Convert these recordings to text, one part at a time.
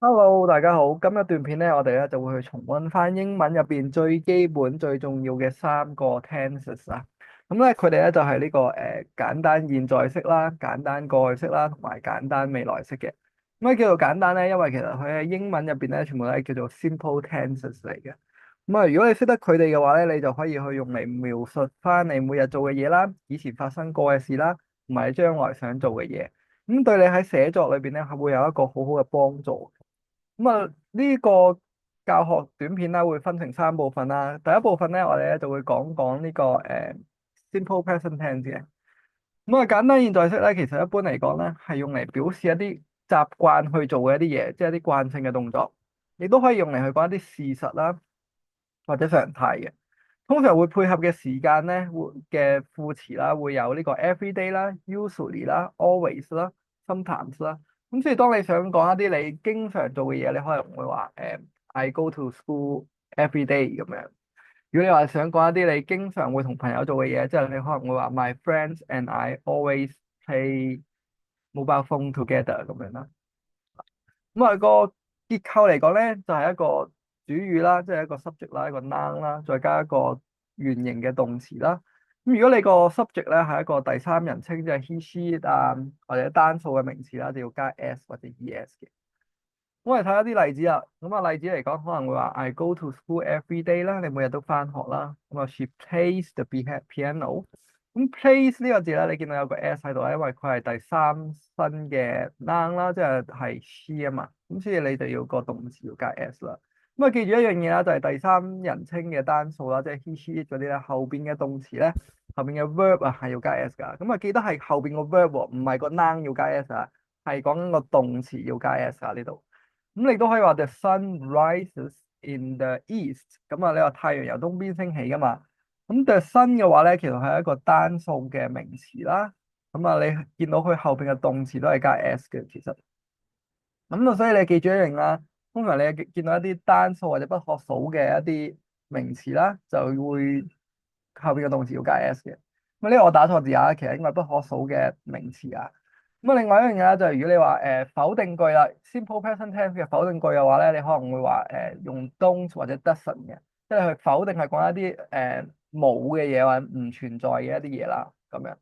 Hello，大家好。今一段片咧，我哋咧就會去重溫翻英文入邊最基本、最重要嘅三個 tenses 啊。咁咧，佢哋咧就係呢個簡單現在式啦、簡單過去式啦，同埋簡單未來式嘅。咁咩叫做簡單咧？因為其實佢喺英文入邊咧，全部都係叫做 simple tenses 嚟嘅。咁啊，如果你識得佢哋嘅話咧，你就可以去用嚟描述翻你每日做嘅嘢啦，以前發生過嘅事啦，同埋你將來想做嘅嘢。咁對你喺寫作裏邊咧，係會有一個好好嘅幫助。咁啊，呢個教學短片啦，會分成三部分啦。第一部分咧，我哋咧就會講講呢個simple present tense 嘅。咁啊，簡單現在式咧，其實一般嚟講咧，係用嚟表示一啲習慣去做嘅一啲嘢，即係一啲慣性嘅動作，亦都可以用嚟去講一啲事實啦，或者常態嘅。通常會配合嘅時間咧，會嘅副詞啦，會有呢個 every day 啦、usually 啦、always 啦、sometimes 啦。咁所以當你想講一啲你經常做嘅嘢，你可能會話I go to school every day 咁樣。如果你話想講一啲你經常會同朋友做嘅嘢，即係你可能會話 My friends and I always play mobile phone together 咁樣啦。咁啊個結構嚟講咧，就係一個主語啦，即係一個 subject 啦，一個 noun 啦，再加一個原形嘅動詞啦。咁如果你個 subject 咧係一個第三人稱，即係 he、she 啊，或者單數嘅名詞啦，就要加 s 或者 es 嘅。咁我哋睇一啲例子啊。咁啊例子嚟講，可能會話 I go to school every day 啦，你每日都翻學啦。咁啊，she plays the piano。咁 plays 呢個字咧，你見到有個 s 喺度咧，因為佢係第三身嘅 noun 啦，即係 she 啊嘛。咁所以你就要個動詞要加 s 啦。咁啊，記住一樣嘢啦，就係第三人稱嘅單數啦，即係 he、she 嗰啲咧，後邊嘅動詞咧，後邊嘅 verb 啊係要加 s 噶。咁啊，記得係後邊個 verb 喎，唔係個 noun 要加 s 啊，係講緊個動詞要加 s 啊呢度。咁你都可以話 The sun rises in the east。咁啊，你話太陽由東邊升起噶嘛？咁 the sun 嘅話咧，其實係一個單數嘅名詞啦。咁啊，你見到佢後邊嘅動詞都係加 s 嘅，其實。咁啊，所以你記住一樣啦。通常你見到一啲單數或者不可數嘅一啲名詞啦，就會後邊嘅動詞要加 s 嘅。咁呢個我打錯字啊，其實應該係不可數嘅名詞啊。咁啊，另外一樣嘢咧，就係如果你話否定句啦，simple present tense 嘅否定句嘅話咧，你可能會話用 don't 或者 doesn't 嘅，即係佢否定係講一啲冇嘅嘢或者唔存在嘅一啲嘢啦，咁樣。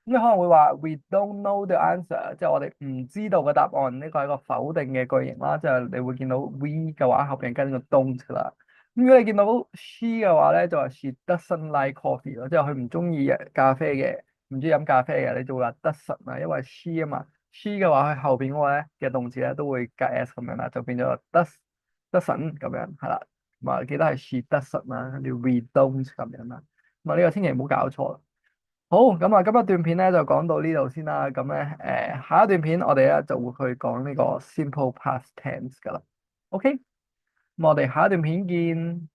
咁你可能會話 we don't know the answer，即係我哋唔知道嘅答案，呢個係一個否定嘅句型啦，即係你會見到 we 嘅話後邊跟個 don't 啦。咁如果你見到 she 嘅話咧，就係 she doesn't like coffee 咯，即係佢唔中意咖啡嘅，唔中意飲咖啡嘅，你就會話 doesn't 啊，因為 she 啊嘛，she 嘅話佢後邊嗰個咧嘅動詞咧都會加 s 咁樣啦，就變咗 doesn't 咁樣係啦。咁啊，記得係 she doesn't 啦，跟住 we don't 咁樣啦。咁啊，呢個千祈唔好搞錯啦。好，咁啊，今一段片咧就講到呢度先啦。咁咧，下一段片我哋咧就會去講呢個 simple past tense 噶啦。OK，咁我哋下一段片見。